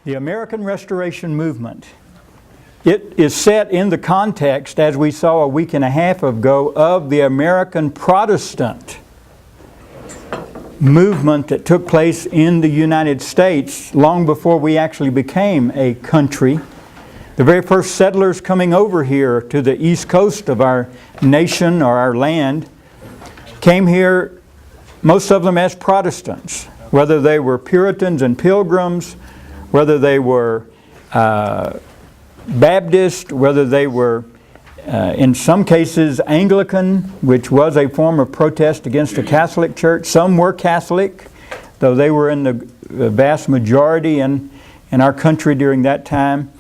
The American Restoration Movement. It is set in the context, as we saw a week and a half ago, of the American Protestant movement that took place in the United States long before we actually became a country. The very first settlers coming over here to the east coast of our nation or our land came here, most of them as Protestants, whether they were Puritans and Pilgrims, whether they were Baptist, whether they were in some cases Anglican, which was a form of protest against the Catholic Church. Some were Catholic, though they were in the vast majority in our country during that time.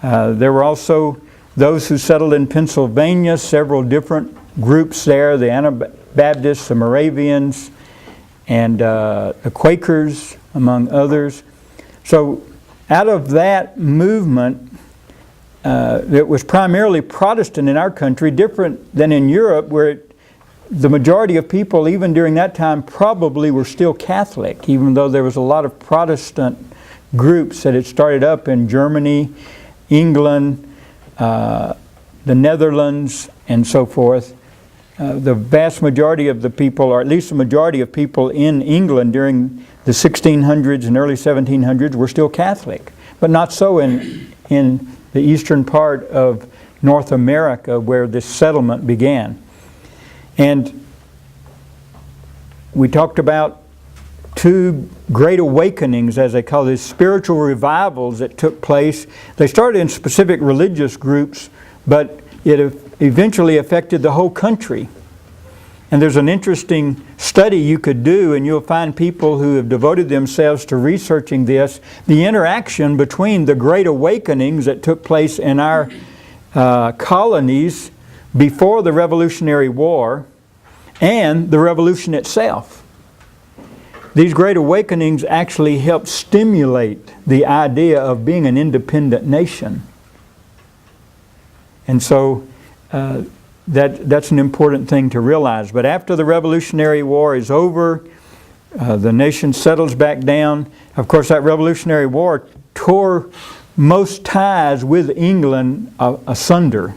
There were also those who settled in Pennsylvania, several different groups there, the Anabaptists, the Moravians, and the Quakers, among others. So out of that movement, it was primarily Protestant in our country, different than in Europe, where the majority of people, even during that time, probably were still Catholic, even though there was a lot of Protestant groups that had started up in Germany, England, the Netherlands, and so forth. The vast majority of the people, or at least the majority of people in England during the 1600s and early 1700s were still Catholic, but not so in the eastern part of North America where this settlement began. And we talked about two great awakenings, as they call these spiritual revivals that took place. They started in specific religious groups, but it eventually affected the whole country. And there's an interesting study you could do, and you'll find people who have devoted themselves to researching this, the interaction between the great awakenings that took place in our colonies before the Revolutionary War and the Revolution itself. These great awakenings actually helped stimulate the idea of being an independent nation. And so that's an important thing to realize. But after the Revolutionary War is over, the nation settles back down. Of course, that Revolutionary War tore most ties with England asunder.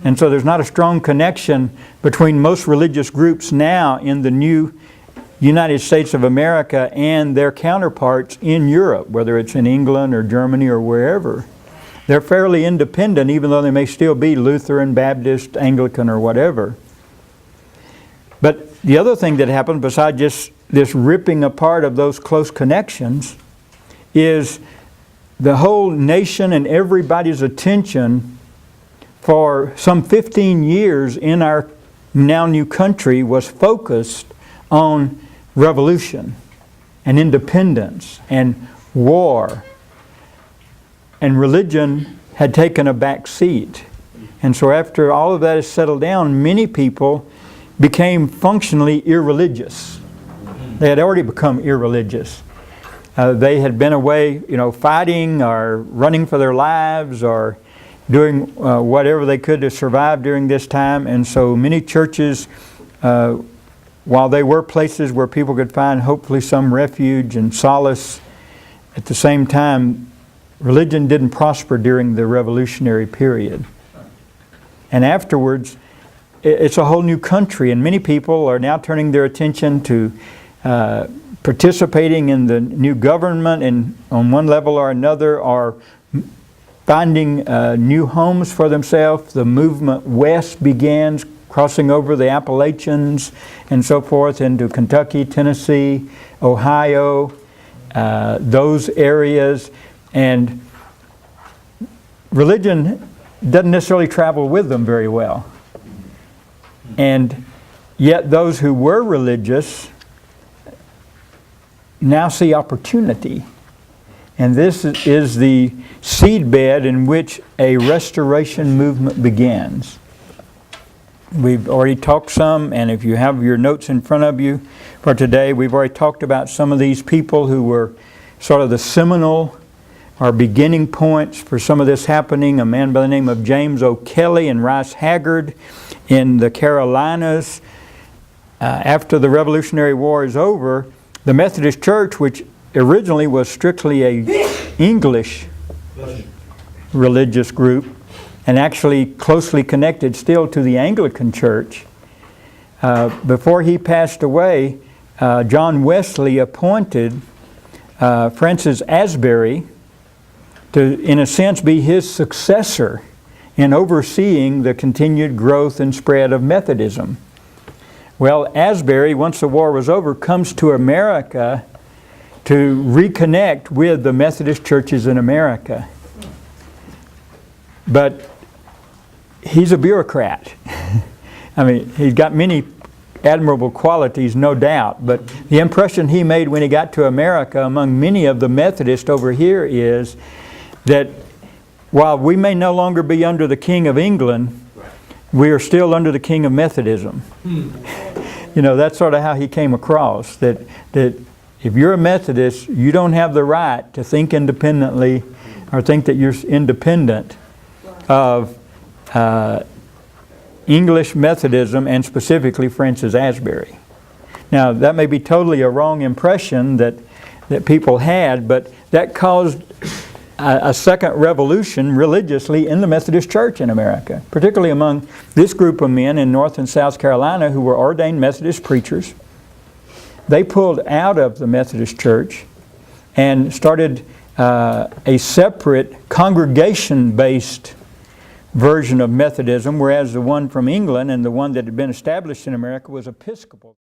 And so there's not a strong connection between most religious groups now in the new United States of America and their counterparts in Europe, whether it's in England or Germany or wherever. They're fairly independent, even though they may still be Lutheran, Baptist, Anglican, or whatever. But the other thing that happened, besides just this ripping apart of those close connections, is the whole nation and everybody's attention for some 15 years in our now new country was focused on revolution and independence and war. And religion had taken a back seat. And so after all of that is settled down, many people became functionally irreligious. They had already become irreligious. They had been away, fighting or running for their lives or doing whatever they could to survive during this time. And so many churches, while they were places where people could find hopefully some refuge and solace, at the same time, religion didn't prosper during the Revolutionary period. And afterwards, it's a whole new country, and many people are now turning their attention to participating in the new government, and on one level or another are finding new homes for themselves. The movement west begins, crossing over the Appalachians and so forth into Kentucky, Tennessee, Ohio, those areas. And religion doesn't necessarily travel with them very well. And yet those who were religious now see opportunity. And this is the seedbed in which a restoration movement begins. We've already talked some, and if you have your notes in front of you for today, we've already talked about some of these people who were sort of the seminal or beginning points for some of this happening. A man by the name of James O'Kelly and Rice Haggard in the Carolinas. After the Revolutionary War is over, the Methodist Church, which originally was strictly a English religious group, and actually closely connected still to the Anglican Church. Before he passed away, John Wesley appointed Francis Asbury to, in a sense, be his successor in overseeing the continued growth and spread of Methodism. Well, Asbury, once the war was over, comes to America to reconnect with the Methodist churches in America. But he's a bureaucrat. I mean, he's got many admirable qualities, no doubt, but the impression he made when he got to America among many of the Methodists over here is that while we may no longer be under the King of England, we are still under the King of Methodism. You know, that's sort of how he came across, that if you're a Methodist, you don't have the right to think independently or think that you're independent of English Methodism, and specifically Francis Asbury. Now, that may be totally a wrong impression that people had, but that caused a second revolution religiously in the Methodist Church in America, particularly among this group of men in North and South Carolina who were ordained Methodist preachers. They pulled out of the Methodist Church and started a separate congregation-based version of Methodism, whereas the one from England and the one that had been established in America was Episcopal.